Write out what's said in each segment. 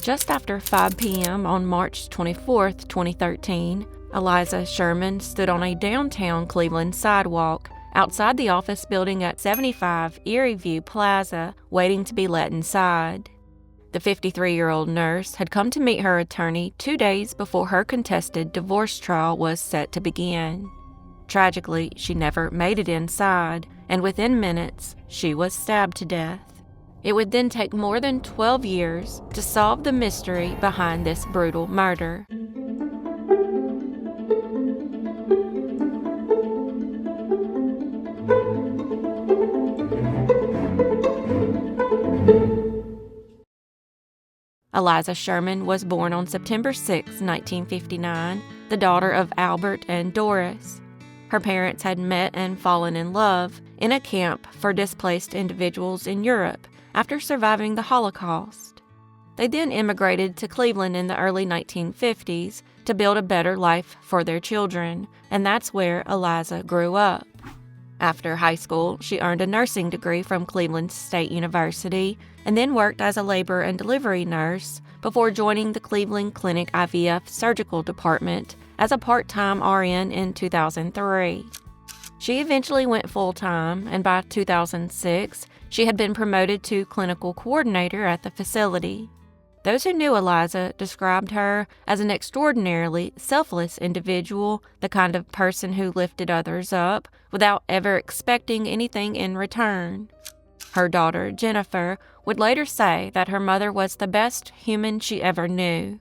Just after 5 p.m. on March 24, 2013, Aliza Sherman stood on a downtown Cleveland sidewalk outside the office building at 75 Erie View Plaza, waiting to be let inside. The 53-year-old nurse had come to meet her attorney 2 days before her contested divorce trial was set to begin. Tragically, she never made it inside, and within minutes, she was stabbed to death. It would then take more than 12 years to solve the mystery behind this brutal murder. Aliza Sherman was born on September 6, 1959, the daughter of Albert and Doris. Her parents had met and fallen in love in a camp for displaced individuals in Europe after surviving the Holocaust. They then immigrated to Cleveland in the early 1950s to build a better life for their children, and that's where Aliza grew up. After high school, she earned a nursing degree from Cleveland State University and then worked as a labor and delivery nurse before joining the Cleveland Clinic IVF Surgical Department as a part-time RN in 2003. She eventually went full-time, and by 2006, she had been promoted to clinical coordinator at the facility. Those who knew Aliza described her as an extraordinarily selfless individual, the kind of person who lifted others up without ever expecting anything in return. Her daughter, Jennifer, would later say that her mother was the best human she ever knew.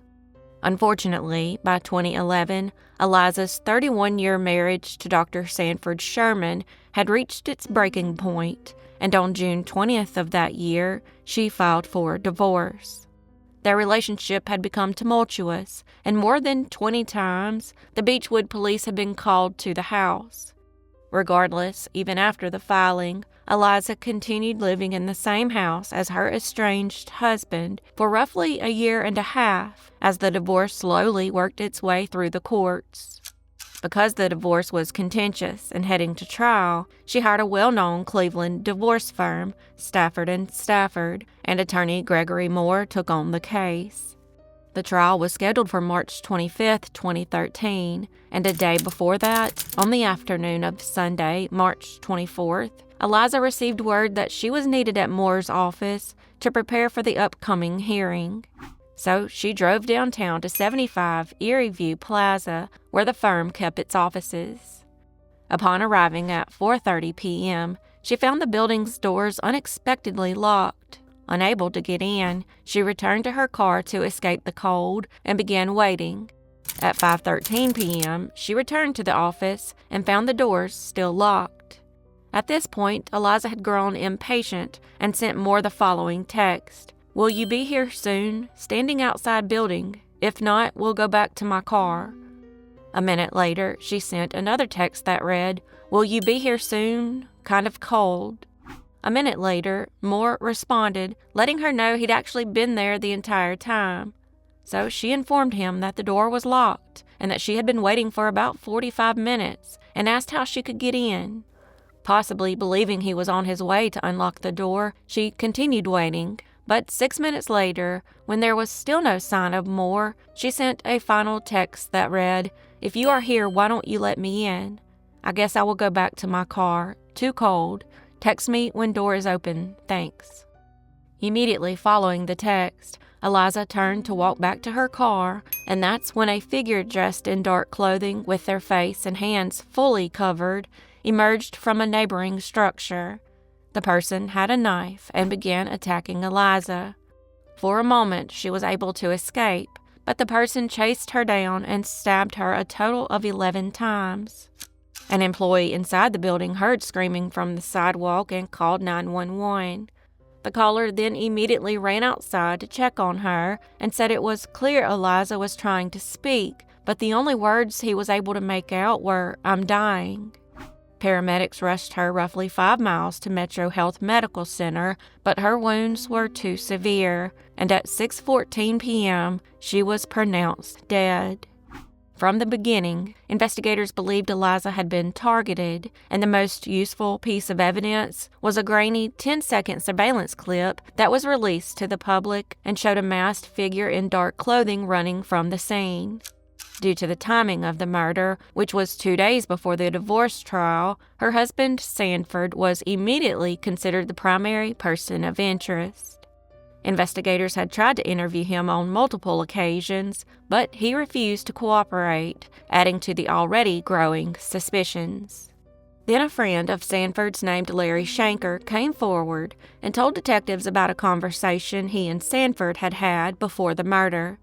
Unfortunately, by 2011, Aliza's 31-year marriage to Dr. Sanford Sherman had reached its breaking point, and on June 20th of that year, she filed for divorce. Their relationship had become tumultuous, and more than 20 times, the Beechwood police had been called to the house. Regardless, even after the filing, Aliza continued living in the same house as her estranged husband for roughly a year and a half as the divorce slowly worked its way through the courts. Because the divorce was contentious and heading to trial, she hired a well-known Cleveland divorce firm, Stafford & Stafford, and attorney Gregory Moore took on the case. The trial was scheduled for March 25, 2013, and a day before that, on the afternoon of Sunday, March 24th, Aliza received word that she was needed at Moore's office to prepare for the upcoming hearing. So she drove downtown to 75 Erie View Plaza, where the firm kept its offices. Upon arriving at 4:30 p.m., she found the building's doors unexpectedly locked. Unable to get in, she returned to her car to escape the cold and began waiting. At 5:13 p.m., she returned to the office and found the doors still locked. At this point, Aliza had grown impatient and sent Moore the following text: "Will you be here soon? Standing outside building. If not, we'll go back to my car." A minute later, she sent another text that read, "Will you be here soon? Kind of cold." A minute later, Moore responded, letting her know he'd actually been there the entire time. So she informed him that the door was locked and that she had been waiting for about 45 minutes and asked how she could get in. Possibly believing he was on his way to unlock the door, she continued waiting. But 6 minutes later, when there was still no sign of Moore, she sent a final text that read, "If you are here, why don't you let me in? I guess I will go back to my car. Too cold. Text me when door is open. Thanks." Immediately following the text, Aliza turned to walk back to her car, and that's when a figure dressed in dark clothing with their face and hands fully covered emerged from a neighboring structure. The person had a knife and began attacking Aliza. For a moment, she was able to escape, but the person chased her down and stabbed her a total of 11 times. An employee inside the building heard screaming from the sidewalk and called 911. The caller then immediately ran outside to check on her and said it was clear Aliza was trying to speak, but the only words he was able to make out were, "I'm dying." Paramedics rushed her roughly 5 miles to Metro Health Medical Center, but her wounds were too severe, and at 6:14 p.m., she was pronounced dead. From the beginning, investigators believed Aliza had been targeted, and the most useful piece of evidence was a grainy 10-second surveillance clip that was released to the public and showed a masked figure in dark clothing running from the scene. Due to the timing of the murder, which was 2 days before the divorce trial, her husband, Sanford, was immediately considered the primary person of interest. Investigators had tried to interview him on multiple occasions, but he refused to cooperate, adding to the already growing suspicions. Then a friend of Sanford's named Larry Shanker came forward and told detectives about a conversation he and Sanford had had before the murder.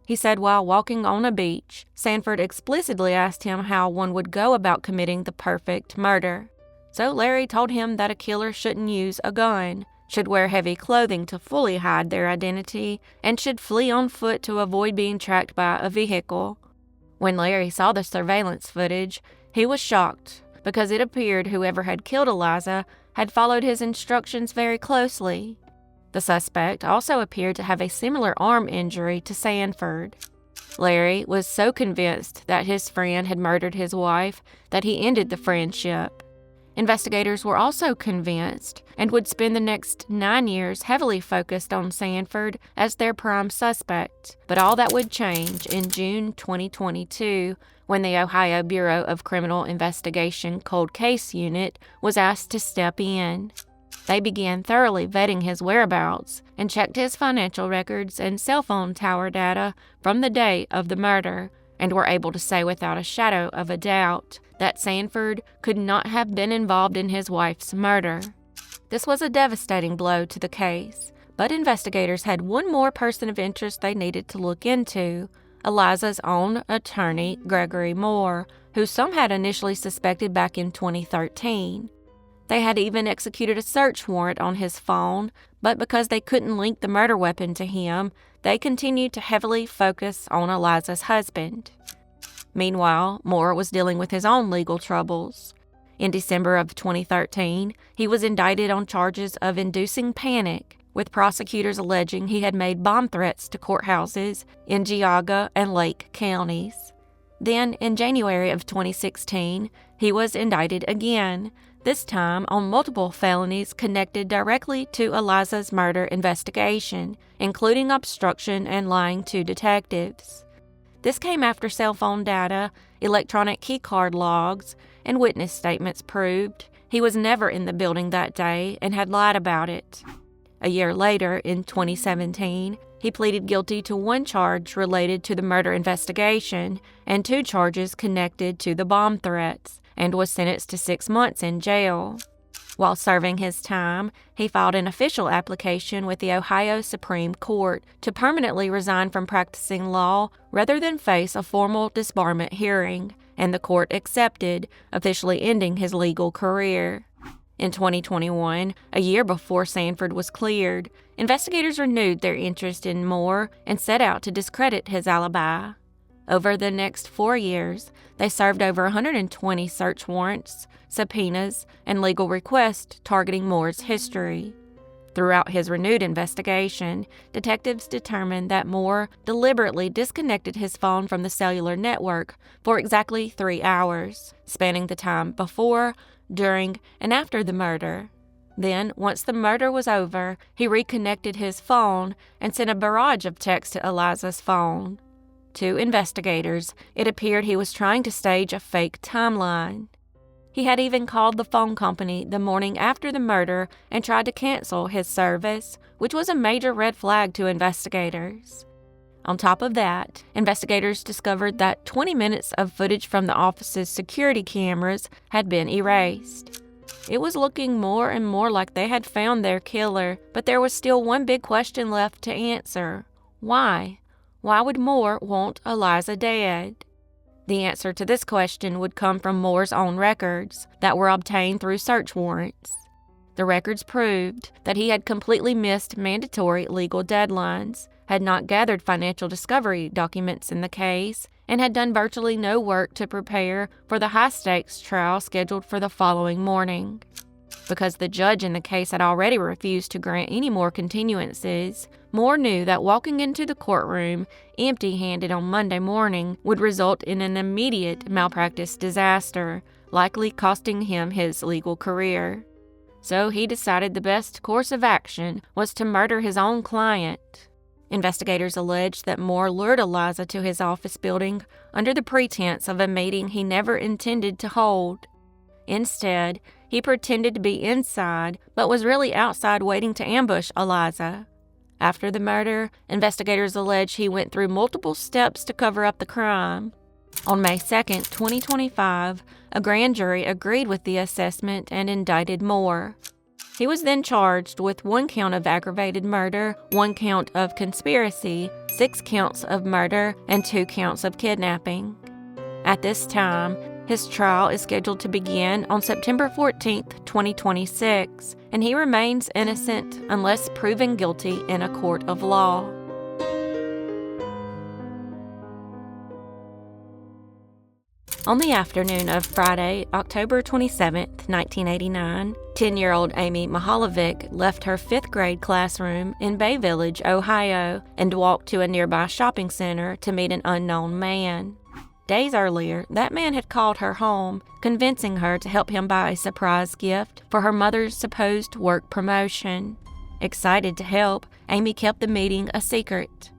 He said while walking on a beach, Sanford explicitly asked him how one would go about committing the perfect murder. So Larry told him that a killer shouldn't use a gun, should wear heavy clothing to fully hide their identity, and should flee on foot to avoid being tracked by a vehicle. When Larry saw the surveillance footage, he was shocked because it appeared whoever had killed Aliza had followed his instructions very closely. The suspect also appeared to have a similar arm injury to Sanford. Larry was so convinced that his friend had murdered his wife that he ended the friendship. Investigators were also convinced and would spend the next 9 years heavily focused on Sanford as their prime suspect. But all that would change in June 2022 when the Ohio Bureau of Criminal Investigation Cold Case Unit was asked to step in. They began thoroughly vetting his whereabouts and checked his financial records and cell phone tower data from the day of the murder, and were able to say without a shadow of a doubt that Sanford could not have been involved in his wife's murder. This was a devastating blow to the case, but investigators had one more person of interest they needed to look into: Aliza's own attorney, Gregory Moore, who some had initially suspected back in 2013. They had even executed a search warrant on his phone, but because they couldn't link the murder weapon to him, they continued to heavily focus on Aliza's husband. Meanwhile, Moore was dealing with his own legal troubles. In December of 2013, he was indicted on charges of inducing panic, with prosecutors alleging he had made bomb threats to courthouses in Geauga and Lake counties. Then, in January of 2016, he was indicted again, this time on multiple felonies connected directly to Aliza's murder investigation, including obstruction and lying to detectives. This came after cell phone data, electronic keycard logs, and witness statements proved he was never in the building that day and had lied about it. A year later, in 2017, he pleaded guilty to one charge related to the murder investigation and 2 charges connected to the bomb threats, and was sentenced to 6 months in jail. While serving his time, he filed an official application with the Ohio Supreme Court to permanently resign from practicing law rather than face a formal disbarment hearing, and the court accepted, officially ending his legal career. In 2021, a year before Sanford was cleared, investigators renewed their interest in Moore and set out to discredit his alibi. Over the next 4 years, they served over 120 search warrants, subpoenas, and legal requests targeting Moore's history. Throughout his renewed investigation, detectives determined that Moore deliberately disconnected his phone from the cellular network for exactly 3 hours, spanning the time before, during, and after the murder. Then, once the murder was over, he reconnected his phone and sent a barrage of texts to Aliza's phone. To investigators, it appeared he was trying to stage a fake timeline. He had even called the phone company the morning after the murder and tried to cancel his service, which was a major red flag to investigators. On top of that, investigators discovered that 20 minutes of footage from the office's security cameras had been erased. It was looking more and more like they had found their killer, but there was still one big question left to answer. Why? Why would Moore want Aliza dead? The answer to this question would come from Moore's own records that were obtained through search warrants. The records proved that he had completely missed mandatory legal deadlines, had not gathered financial discovery documents in the case, and had done virtually no work to prepare for the high-stakes trial scheduled for the following morning. Because the judge in the case had already refused to grant any more continuances, Moore knew that walking into the courtroom empty-handed on Monday morning would result in an immediate malpractice disaster, likely costing him his legal career. So he decided the best course of action was to murder his own client. Investigators alleged that Moore lured Aliza to his office building under the pretense of a meeting he never intended to hold. Instead, he pretended to be inside, but was really outside waiting to ambush Aliza. After the murder, investigators allege he went through multiple steps to cover up the crime. On May 2, 2025, a grand jury agreed with the assessment and indicted Moore. He was then charged with 1 count of aggravated murder, 1 count of conspiracy, 6 counts of murder, and 2 counts of kidnapping. At this time, his trial is scheduled to begin on September 14, 2026, and he remains innocent unless proven guilty in a court of law. On the afternoon of Friday, October 27, 1989, 10-year-old Amy Mihaljevic left her 5th grade classroom in Bay Village, Ohio, and walked to a nearby shopping center to meet an unknown man. Days earlier, that man had called her home, convincing her to help him buy a surprise gift for her mother's supposed work promotion. Excited to help, Amy kept the meeting a secret.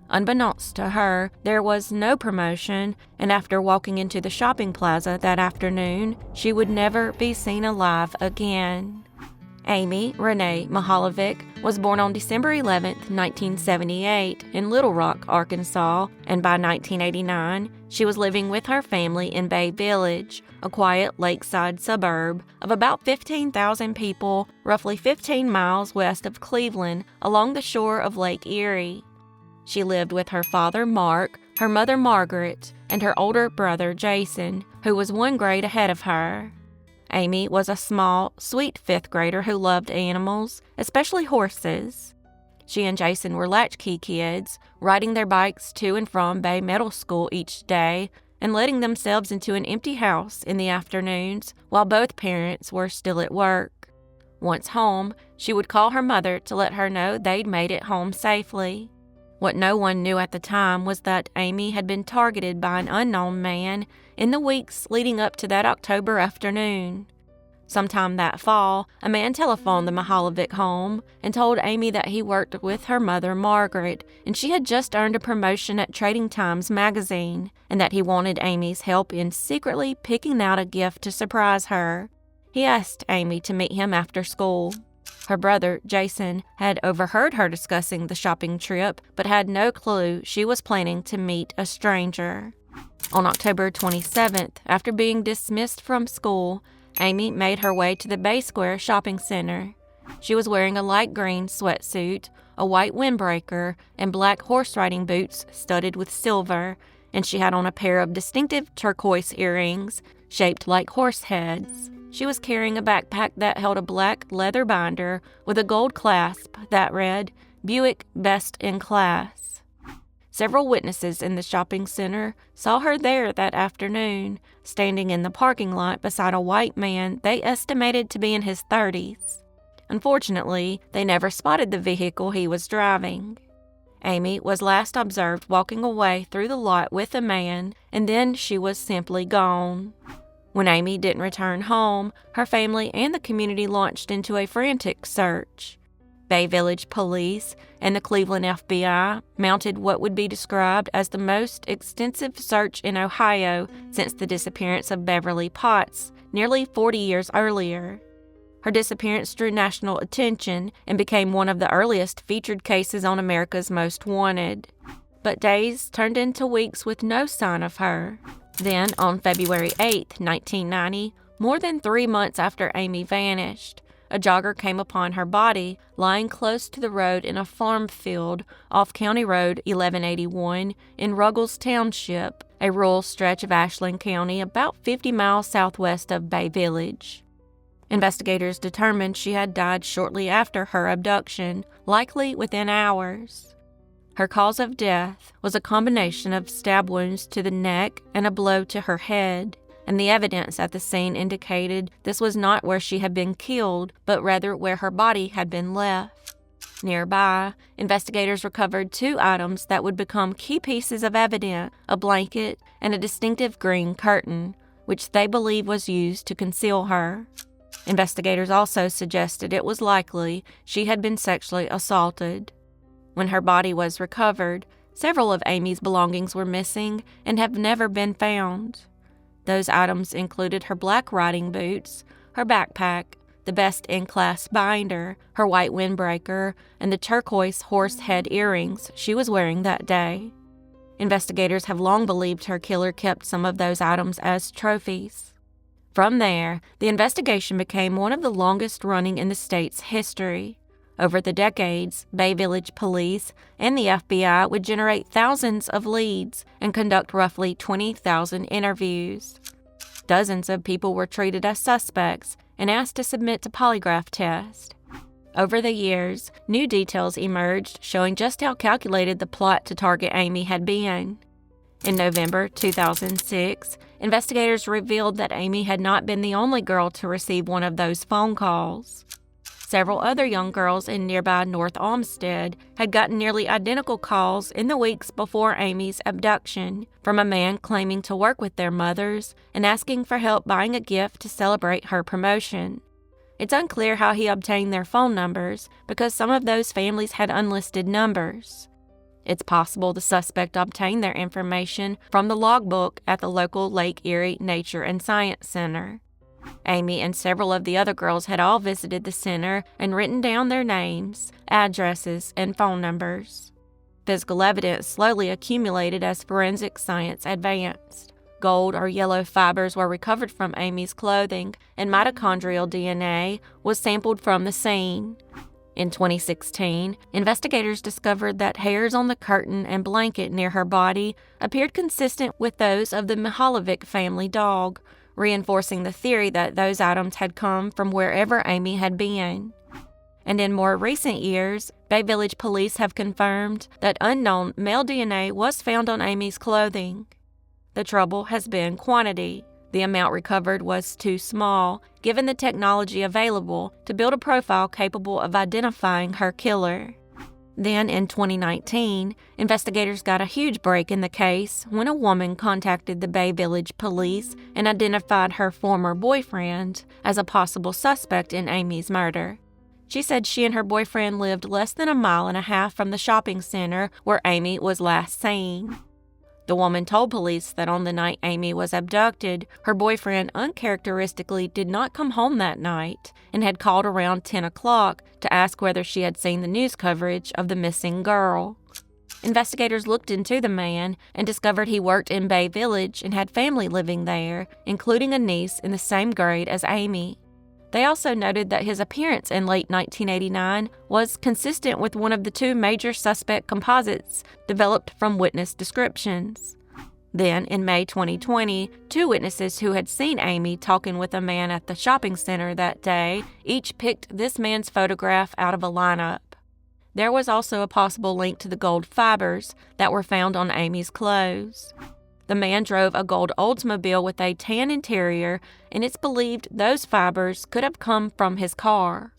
Unbeknownst to her, there was no promotion, and after walking into the shopping plaza that afternoon, she would never be seen alive again. Amy Renee Mihaljevic was born on December 11, 1978, in Little Rock, Arkansas, and by 1989, she was living with her family in Bay Village, a quiet lakeside suburb of about 15,000 people, roughly 15 miles west of Cleveland, along the shore of Lake Erie. She lived with her father, Mark, her mother, Margaret, and her older brother, Jason, who was 1 grade ahead of her. Amy was a small, sweet 5th grader who loved animals, especially horses. She and Jason were latchkey kids, riding their bikes to and from Bay Middle School each day and letting themselves into an empty house in the afternoons while both parents were still at work. Once home, she would call her mother to let her know they'd made it home safely. What no one knew at the time was that Amy had been targeted by an unknown man in the weeks leading up to that October afternoon. Sometime that fall, a man telephoned the Mihaljevic home and told Amy that he worked with her mother, Margaret, and she had just earned a promotion at Trading Times magazine, and that he wanted Amy's help in secretly picking out a gift to surprise her. He asked Amy to meet him after school. Her brother, Jason, had overheard her discussing the shopping trip, but had no clue she was planning to meet a stranger. On October 27th, after being dismissed from school, Amy made her way to the Bay Square Shopping Center. She was wearing a light green sweatsuit, a white windbreaker, and black horse riding boots studded with silver, and she had on a pair of distinctive turquoise earrings shaped like horse heads. She was carrying a backpack that held a black leather binder with a gold clasp that read, "Buick Best in Class." Several witnesses in the shopping center saw her there that afternoon, standing in the parking lot beside a white man they estimated to be in his 30s. Unfortunately, they never spotted the vehicle he was driving. Amy was last observed walking away through the lot with a man, and then she was simply gone. When Amy didn't return home, her family and the community launched into a frantic search. Bay Village Police and the Cleveland FBI mounted what would be described as the most extensive search in Ohio since the disappearance of Beverly Potts, nearly 40 years earlier. Her disappearance drew national attention and became one of the earliest featured cases on America's Most Wanted. But days turned into weeks with no sign of her. Then, on February 8, 1990, more than 3 months after Amy vanished, a jogger came upon her body lying close to the road in a farm field off County Road 1181 in Ruggles Township, a rural stretch of Ashland County about 50 miles southwest of Bay Village. Investigators determined she had died shortly after her abduction, likely within hours. Her cause of death was a combination of stab wounds to the neck and a blow to her head. and the evidence at the scene indicated this was not where she had been killed, but rather where her body had been left. Nearby, investigators recovered 2 items that would become key pieces of evidence: a blanket and a distinctive green curtain, which they believe was used to conceal her. Investigators also suggested it was likely she had been sexually assaulted. When her body was recovered, several of Amy's belongings were missing and have never been found. Those items included her black riding boots, her backpack, the best-in-class binder, her white windbreaker, and the turquoise horse head earrings she was wearing that day. Investigators have long believed her killer kept some of those items as trophies. From there, the investigation became one of the longest running in the state's history. Over the decades, Bay Village police and the FBI would generate thousands of leads and conduct roughly 20,000 interviews. Dozens of people were treated as suspects and asked to submit to polygraph tests. Over the years, new details emerged showing just how calculated the plot to target Amy had been. In November 2006, investigators revealed that Amy had not been the only girl to receive one of those phone calls. Several other young girls in nearby North Olmsted had gotten nearly identical calls in the weeks before Amy's abduction from a man claiming to work with their mothers and asking for help buying a gift to celebrate her promotion. It's unclear how he obtained their phone numbers because some of those families had unlisted numbers. It's possible the suspect obtained their information from the logbook at the local Lake Erie Nature and Science Center. Amy and several of the other girls had all visited the center and written down their names, addresses, and phone numbers. Physical evidence slowly accumulated as forensic science advanced. Gold or yellow fibers were recovered from Amy's clothing, and mitochondrial DNA was sampled from the scene. In 2016, investigators discovered that hairs on the curtain and blanket near her body appeared consistent with those of the Mihaljevic family dog, reinforcing the theory that those items had come from wherever Amy had been. And in more recent years, Bay Village police have confirmed that unknown male DNA was found on Amy's clothing. The trouble has been quantity. The amount recovered was too small, given the technology available to build a profile capable of identifying her killer. Then, in 2019, investigators got a huge break in the case when a woman contacted the Bay Village police and identified her former boyfriend as a possible suspect in Amy's murder. She said she and her boyfriend lived less than 1.5 miles from the shopping center where Amy was last seen. The woman told police that on the night Amy was abducted, her boyfriend uncharacteristically did not come home that night and had called around 10 o'clock to ask whether she had seen the news coverage of the missing girl. Investigators looked into the man and discovered he worked in Bay Village and had family living there, including a niece in the same grade as Amy. They also noted that his appearance in late 1989 was consistent with one of the 2 major suspect composites developed from witness descriptions. Then, in May 2020, 2 witnesses who had seen Amy talking with a man at the shopping center that day each picked this man's photograph out of a lineup. There was also a possible link to the gold fibers that were found on Amy's clothes. The man drove a gold Oldsmobile with a tan interior, and it's believed those fibers could have come from his car.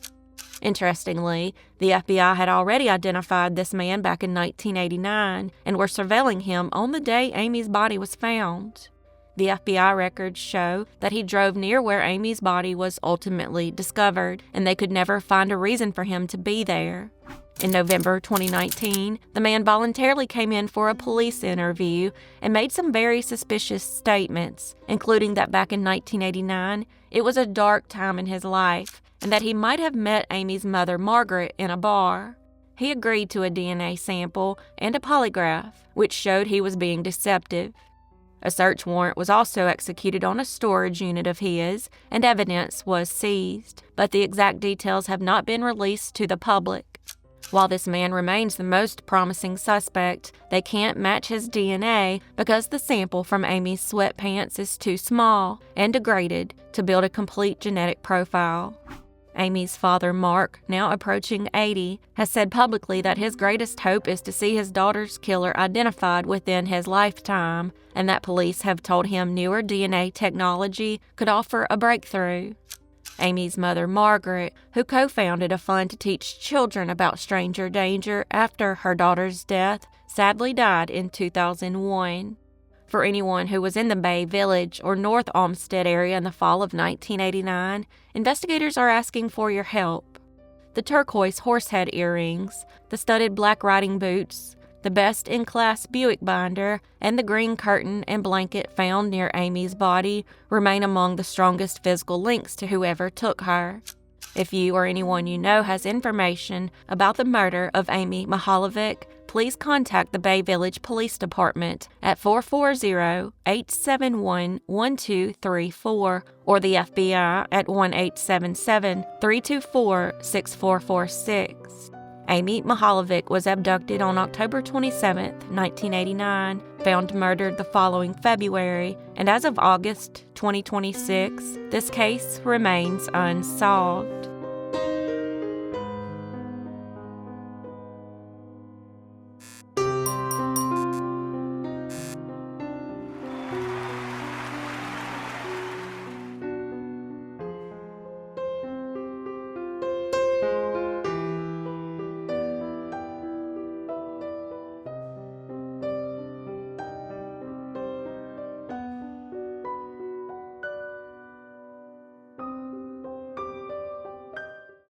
Interestingly, the FBI had already identified this man back in 1989 and were surveilling him on the day Amy's body was found. The FBI records show that he drove near where Amy's body was ultimately discovered, and they could never find a reason for him to be there. In November 2019, the man voluntarily came in for a police interview and made some very suspicious statements, including that back in 1989, it was a dark time in his life, and that he might have met Amy's mother, Margaret, in a bar. He agreed to a DNA sample and a polygraph, which showed he was being deceptive. A search warrant was also executed on a storage unit of his, and evidence was seized, but the exact details have not been released to the public. While this man remains the most promising suspect, they can't match his DNA because the sample from Amy's sweatpants is too small and degraded to build a complete genetic profile. Amy's father, Mark, now approaching 80, has said publicly that his greatest hope is to see his daughter's killer identified within his lifetime, and that police have told him newer DNA technology could offer a breakthrough. Amy's mother, Margaret, who co-founded a fund to teach children about stranger danger after her daughter's death, sadly died in 2001. For anyone who was in the Bay Village or North Olmsted area in the fall of 1989, investigators are asking for your help. The turquoise horsehead earrings, the studded black riding boots, the best-in-class Buick binder, and the green curtain and blanket found near Amy's body remain among the strongest physical links to whoever took her. If you or anyone you know has information about the murder of Amy Mihaljevic, please contact the Bay Village Police Department at 440-871-1234 or the FBI at 1-877-324-6446. Amy Mihaljevic was abducted on October 27, 1989, found murdered the following February, and as of August 2026, this case remains unsolved.